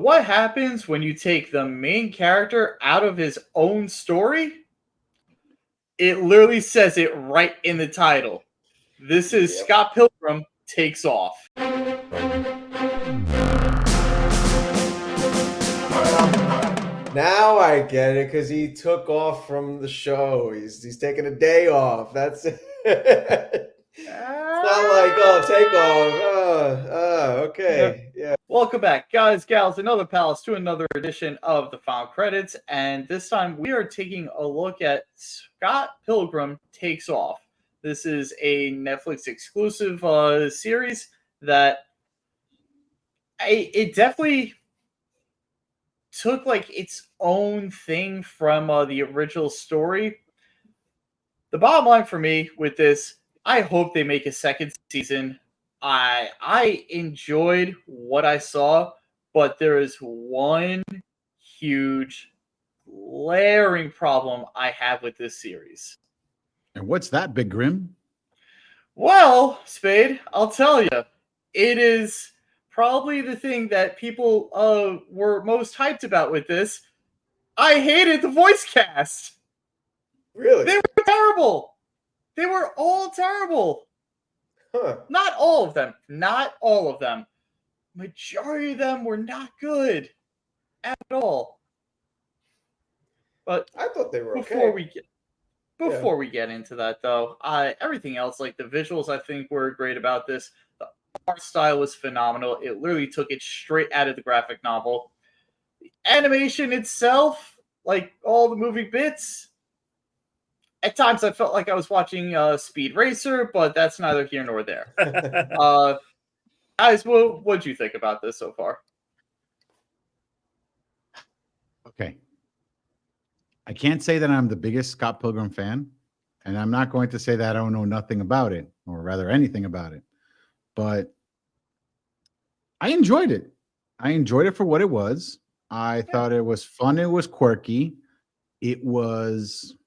what happens when you take the main character out of his own story? It literally says it right in the title. This is Scott Pilgrim Takes Off. Now I get it because he took off from the show. He's taking a day off. That's it. It's not like take off. Okay, yeah. Welcome back, guys, gals, and other pals, to another edition of the Final Credits. And this time we are taking a look at Scott Pilgrim Takes Off. This is a Netflix exclusive series that it definitely took like its own thing from the original story. The bottom line for me with this, I hope they make a second season. I enjoyed what I saw, but there is one huge glaring problem I have with this series. And what's that, Big Grim? Well, Spade, I'll tell you. It is probably the thing that people were most hyped about with this. I hated the voice cast. Really? They were terrible. They were all terrible. Huh. Not all of them. Not all of them. Majority of them were not good at all. But I thought they were before okay. we get into that, though, everything else, like the visuals, I think were great about this. The art style was phenomenal. It literally took it straight out of the graphic novel. The animation itself, like all the moving bits, at times I felt like I was watching Speed Racer, but that's neither here nor there. Guys, what'd you think about this so far? Okay. I can't say that I'm the biggest Scott Pilgrim fan, and I'm not going to say that I don't know nothing about it, or rather anything about it. But I enjoyed it. I enjoyed it for what it was. I thought it was fun. It was quirky. It was,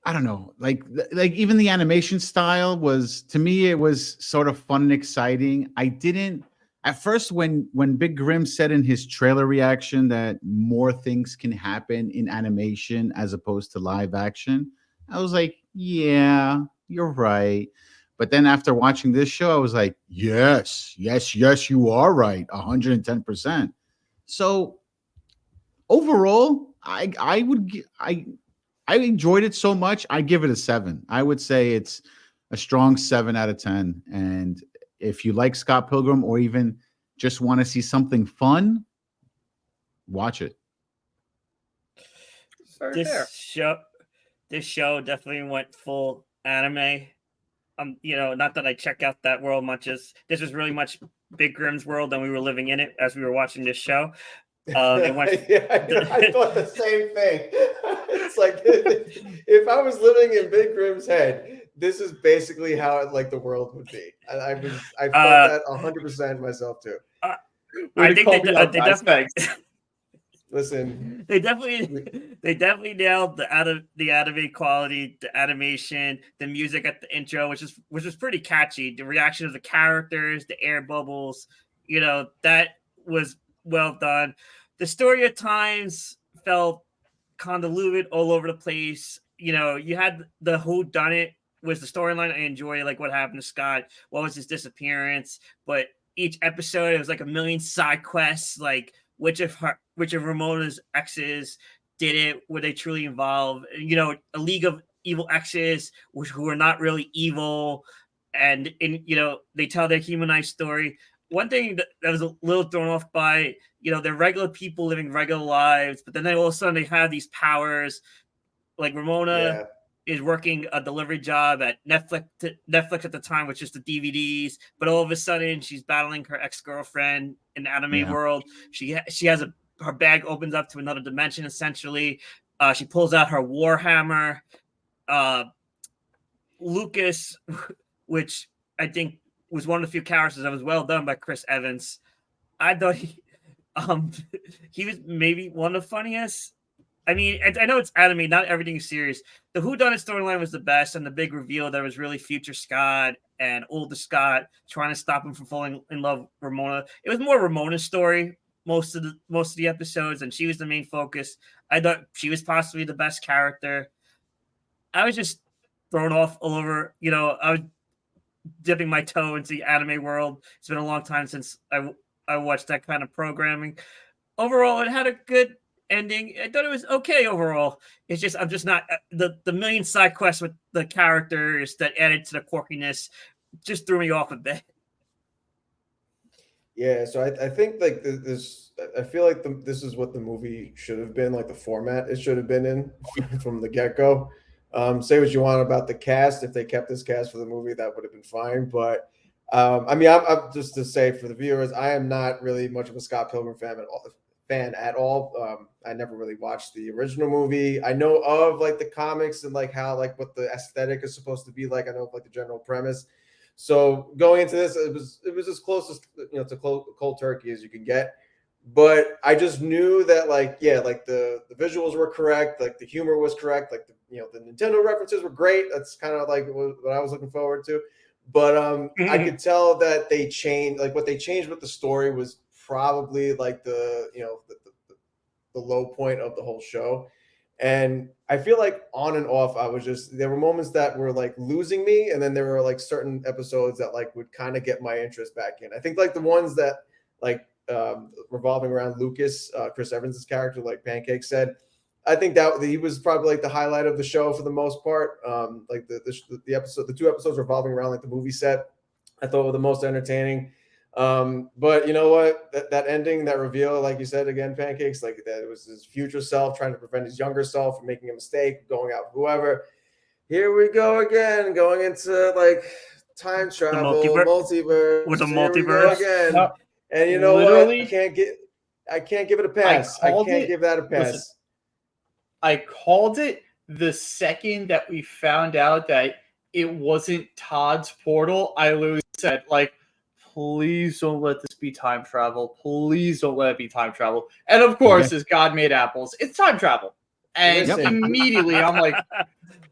I don't know, like even the animation style was, to me, it was sort of fun and exciting. I didn't at first when Big Grim said in his trailer reaction that more things can happen in animation as opposed to live action, I was like, yeah, you're right. But then after watching this show, I was like, yes, you are right, 110%. So overall, I enjoyed it so much. I give it a 7. I would say it's a strong 7 out of 10. And if you like Scott Pilgrim or even just want to see something fun, watch it. This show definitely went full anime. Not that I check out that world much, as this was really much Big Grim's world, and we were living in it as we were watching this show. I thought the same thing. It's like if I was living in Big Grim's head, this is basically how the world would be. I felt that 100% myself too. I think they definitely listen. They definitely nailed the anime quality, the animation, the music at the intro, which was pretty catchy. The reaction of the characters, the air bubbles, that was well done. The story at times felt convoluted all over the place. You had the whodunit was the storyline. I enjoyed, like what happened to Scott, what was his disappearance, but each episode it was like a million side quests, like which of Ramona's exes did it, were they truly involved, a league of evil exes who are not really evil, and they tell their humanized story. One thing that was a little thrown off by, they're regular people living regular lives, but then all of a sudden they have these powers. Like Ramona is working a delivery job at Netflix at the time, which is the DVDs, but all of a sudden she's battling her ex-girlfriend in the anime world. She has her bag opens up to another dimension, essentially. She pulls out her Warhammer. Lucas, which I think was one of the few characters that was well done by Chris Evans. I thought he was maybe one of the funniest I mean, I know it's anime, not everything's serious. The whodunit storyline was the best, and the big reveal that it was really future Scott and older Scott trying to stop him from falling in love with Ramona. It was more Ramona's story most of the episodes, and she was the main focus. I thought she was possibly the best character. I was just thrown off all over. I was dipping my toe into the anime world. It's been a long time since I watched that kind of programming. Overall, it had a good ending. I thought it was okay overall. It's just I'm just not the million side quests with the characters that added to the quirkiness just threw me off a bit. Yeah, so I think like this, I feel like this is what the movie should have been, like the format it should have been in from the get go. Say what you want about the cast. If they kept this cast for the movie, that would have been fine. But I mean, I'm just to say for the viewers, I am not really much of a Scott Pilgrim fan at all. I never really watched the original movie. I know of like the comics and like how like what the aesthetic is supposed to be like. I know of like the general premise. So going into this, it was as close as to cold turkey as you can get. But I just knew that like like the visuals were correct, like the humor was correct, like the Nintendo references were great. That's kind of like what I was looking forward to. But I could tell that they changed, like what they changed with the story was probably like the low point of the whole show. And I feel like on and off, there were moments that were like losing me. And then there were like certain episodes that like would kind of get my interest back in. I think like the ones that like revolving around Lucas, Chris Evans' character, like Pancake said, I think that he was probably like the highlight of the show for the most part. Like the two episodes revolving around like the movie set, I thought were the most entertaining. But you know what? That ending, that reveal, like you said again, Pancakes, like that it was his future self trying to prevent his younger self from making a mistake, going out with whoever. Here we go again, going into like time travel, multiverse. With the Here we go multiverse. again. No, And you know literally, what? I can't give it a pass. I can't give that a pass. Listen, I called it the second that we found out that it wasn't Todd's portal. I literally said, like, please don't let this be time travel. Please don't let it be time travel. And of course, as God made apples, it's time travel. And Listen. immediately I'm like,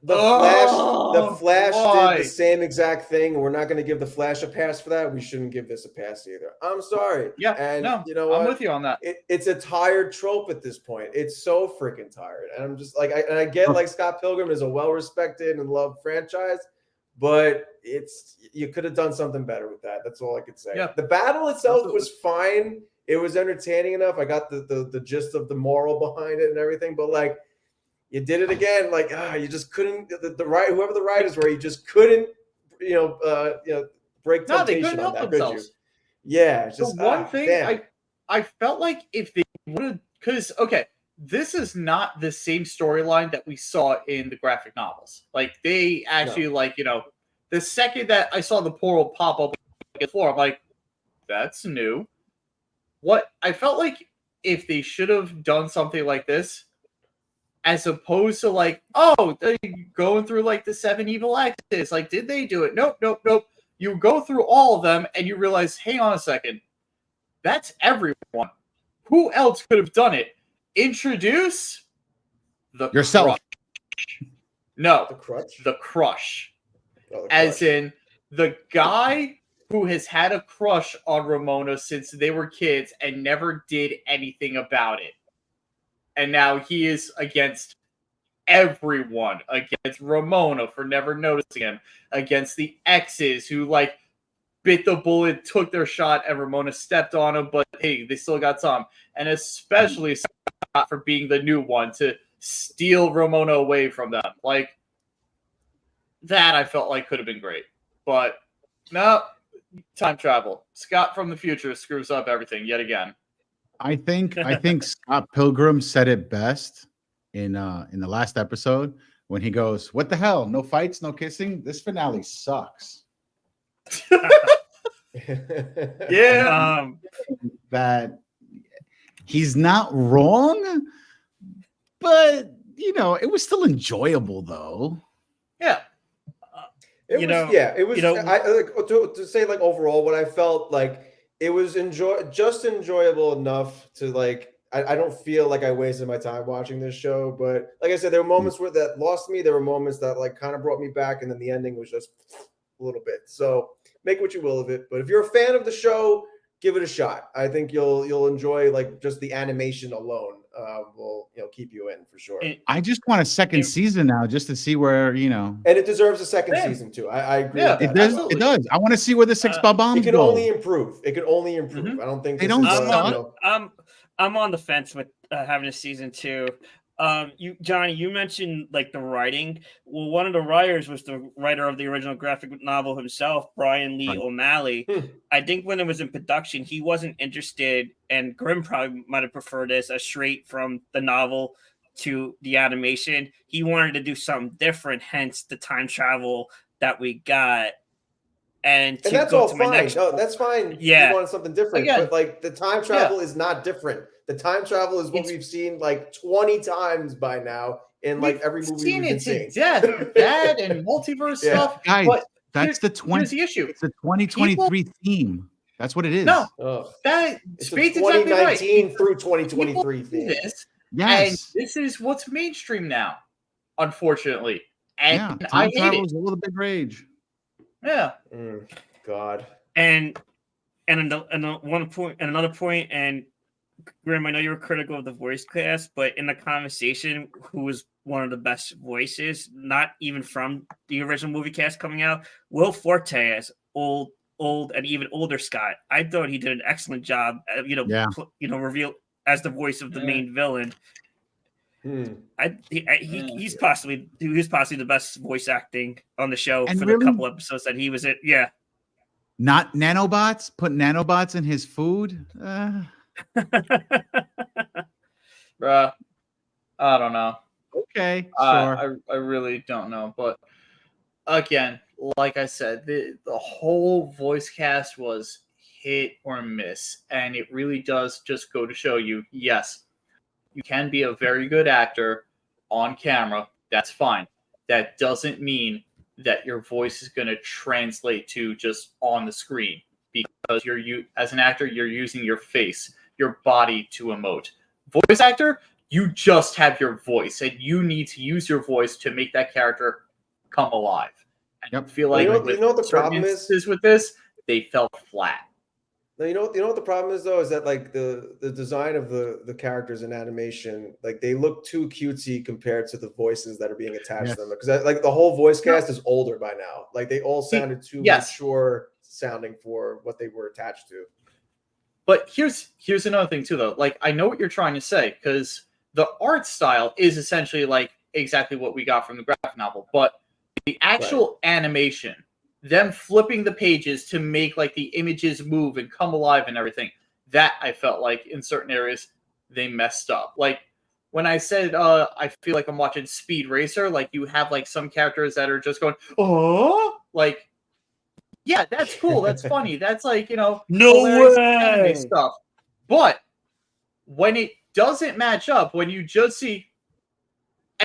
The Flash why? did the same exact thing. We're not going to give the Flash a pass for that. We shouldn't give this a pass either. I'm sorry. Yeah, and no, you know what? I'm with you on that. It's a tired trope at this point. It's so freaking tired. And I'm just like, I get like Scott Pilgrim is a well-respected and loved franchise, but you could have done something better with that. That's all I could say. Yeah. The battle itself was fine. It was entertaining enough. I got the gist of the moral behind it and everything, but like, you did it again. Like you just couldn't. Whoever the writers were, you just couldn't. Break temptation. No, they couldn't on help that, themselves. could you? Yeah, it's just the one thing damn. I felt like if they would have, because this is not the same storyline that we saw in the graphic novels. Like they actually the second that I saw the portal pop up on the floor, I'm like, that's new. What I felt like if they should have done something like this, as opposed to like, oh, they going through like the 7 evil exes. Like, did they do it? Nope. You go through all of them and you realize, hang on a second, that's everyone. Who else could have done it? Introduce yourself. Crush. No, The Crutch. The Crush. Oh, the As Crush. in the guy who has had a crush on Ramona since they were kids and never did anything about it. And now he is against everyone, against Ramona for never noticing him, against the exes who like bit the bullet, took their shot, and Ramona stepped on him, but hey, they still got some. And especially Scott for being the new one to steal Ramona away from them. Like that I felt like could have been great. But no, time travel. Scott from the future screws up everything yet again. I think Scott Pilgrim said it best in the last episode when he goes, "What the hell? No fights, no kissing. This finale sucks." Yeah. That he's not wrong, but it was still enjoyable though. Yeah. It was. To say like overall, what I felt like it was enjoyable enough to like. I don't feel like I wasted my time watching this show. But like I said, there were moments where that lost me. There were moments that like kind of brought me back, and then the ending was just a little bit. So make what you will of it. But if you're a fan of the show, give it a shot. I think you'll enjoy like just the animation alone. Will keep you in for sure. I just want a second season now, just to see where And it deserves a second season too. I agree. Yeah, with that. It does. I want to see where the six bombs It can go. only improve. It can only improve. Mhm. I don't think They this don't is suck. I'm on the fence with having a season 2. Johnny, you mentioned like the writing. Well, one of the writers was the writer of the original graphic novel himself, Brian Lee Right. O'Malley. I think when it was in production, he wasn't interested, and Grimm probably might have preferred this as straight from the novel to the animation. He wanted to do something different, hence the time travel that we got. And that's all fine. No, that's fine. Yeah. You want something different. Again, but like the time travel is not different. The time travel is what we've seen like 20 times by now in like every movie we've been seeing. Death, that, and multiverse stuff. Guys, But that's here's the issue. It's the 2023 theme. That's what it is. No, it's Spade's a exactly right. 2019 through 2023 theme. This, Yes. and this is what's mainstream now, unfortunately. And yeah. I Time hate travel it. is a little big rage. Yeah. God. And another point, and Grim, I know you were critical of the voice cast, but in the conversation, who was one of the best voices, not even from the original movie cast coming out, Will Forte as old and even older Scott. I thought he did an excellent job. Reveal as the voice of the main villain. He's possibly the best voice acting on the show And for really, the couple episodes that he was in. Yeah. Not nanobots. Put nanobots in his food. Bruh, I don't know. Okay, sure. I really don't know. But again, like I said, the whole voice cast was hit or miss. And it really does just go to show you, yes, you can be a very good actor on camera. That's fine. That doesn't mean that your voice is going to translate to just on the screen, because as an actor, you're using your face, your body to emote. Voice actor, you just have your voice, and you need to use your voice to make that character come alive. And I feel like you know what the problem is with this, they fell flat. Now, you know what the problem is though, is that like the design of the characters in animation, like they look too cutesy compared to the voices that are being attached to them. Because like the whole voice cast is older by now. Like they all sounded too mature sounding for what they were attached to. But here's another thing too, though. Like I know what you're trying to say, because the art style is essentially like exactly what we got from the graphic novel, but the actual animation, them flipping the pages to make like the images move and come alive and everything, that I felt like in certain areas they messed up. Like when I said I feel like I'm watching Speed Racer, like you have like some characters that are just going, oh, like, yeah, that's cool, that's funny, that's like, no hilarious way anime stuff. But when it doesn't match up, when you just see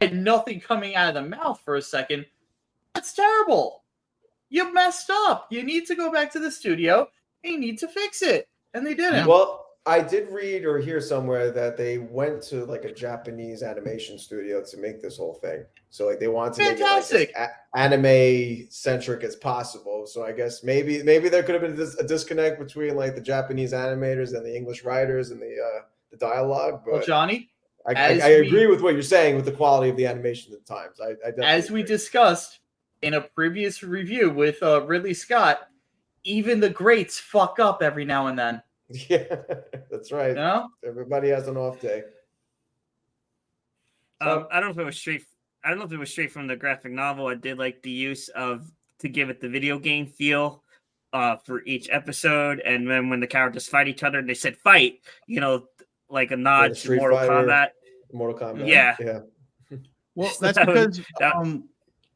and nothing coming out of the mouth for a second, that's terrible. You messed up. You need to go back to the studio and you need to fix it. And they didn't. Well, I did read or hear somewhere that they went to like a Japanese animation studio to make this whole thing. So like they wanted to make it like as anime centric as possible. So I guess maybe there could have been a disconnect between like the Japanese animators and the English writers and the dialogue. But well, Johnny, I agree with what you're saying with the quality of the animation at times. I definitely as we discussed in a previous review with Ridley Scott, even the greats fuck up every now and then. Yeah, that's right. You know? Everybody has an off day. I don't know if it was straight from the graphic novel. I did like the use of to give it the video game feel for each episode, and then when the characters fight each other and they said fight, like a nod to Mortal Kombat. Yeah. Well, that's because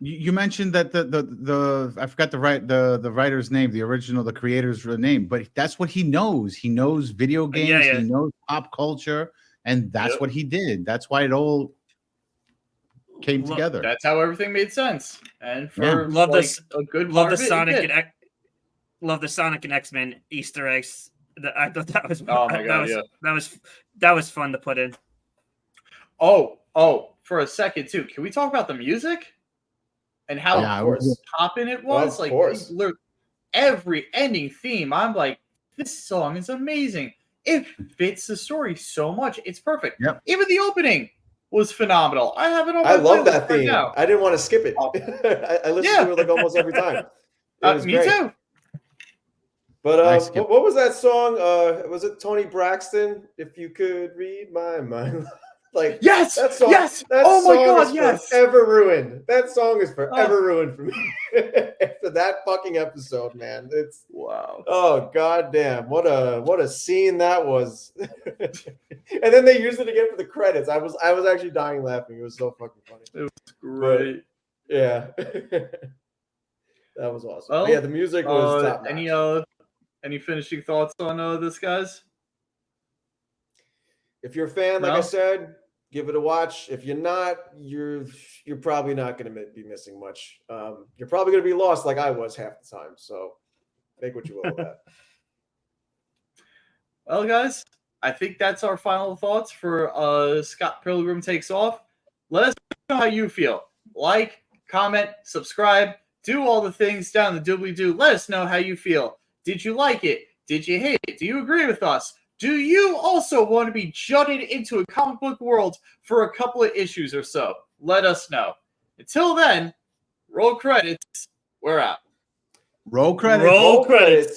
you mentioned that the I forgot the writer's name, the creator's name, but that's what he knows. He knows video games, he knows pop culture, and that's what he did. That's why it all came together. That's how everything made sense. And for love a good love part the of Sonic and love the Sonic and X-Men Easter eggs I thought that was Oh my God, that was fun to put in. Oh, for a second too. Can we talk about the music and how Yeah, Of course. poppin' it was? Of Like course. every ending theme, I'm like, this song is amazing. It fits the story so much. It's perfect. Yep. Even the opening was phenomenal. I have it on my I love playlist that right theme. now. I didn't want to skip it. Oh. I listened Yeah. to it like almost every time. It was Me great. too. But I skipped what was that song? Was it Tony Braxton? If you could read my mind. Like Yes. that song. Yes. That Oh my song God. is Yes. forever ruined. That song is forever Oh. ruined for me after that fucking episode, man. It's Wow. oh god damn, what a scene that was. And then they used it again for the credits. I was actually dying laughing. It was so fucking funny. It was great. Yeah. That was awesome. Well, But yeah, the music was top notch. Any finishing thoughts on this, guys? If you're a fan, like I No? said, give it a watch. If you're not, you're probably not going to be missing much. You're probably going to be lost like I was half the time. So make what you will of that. Well, guys, I think that's our final thoughts for Scott Pilgrim Takes Off. Let us know how you feel. Like, comment, subscribe, do all the things down the doobly-doo. Let us know how you feel. Did you like it? Did you hate it? Do you agree with us? Do you also want to be jutted into a comic book world for a couple of issues or so? Let us know. Until then, roll credits. We're out. Roll credits. Roll credits.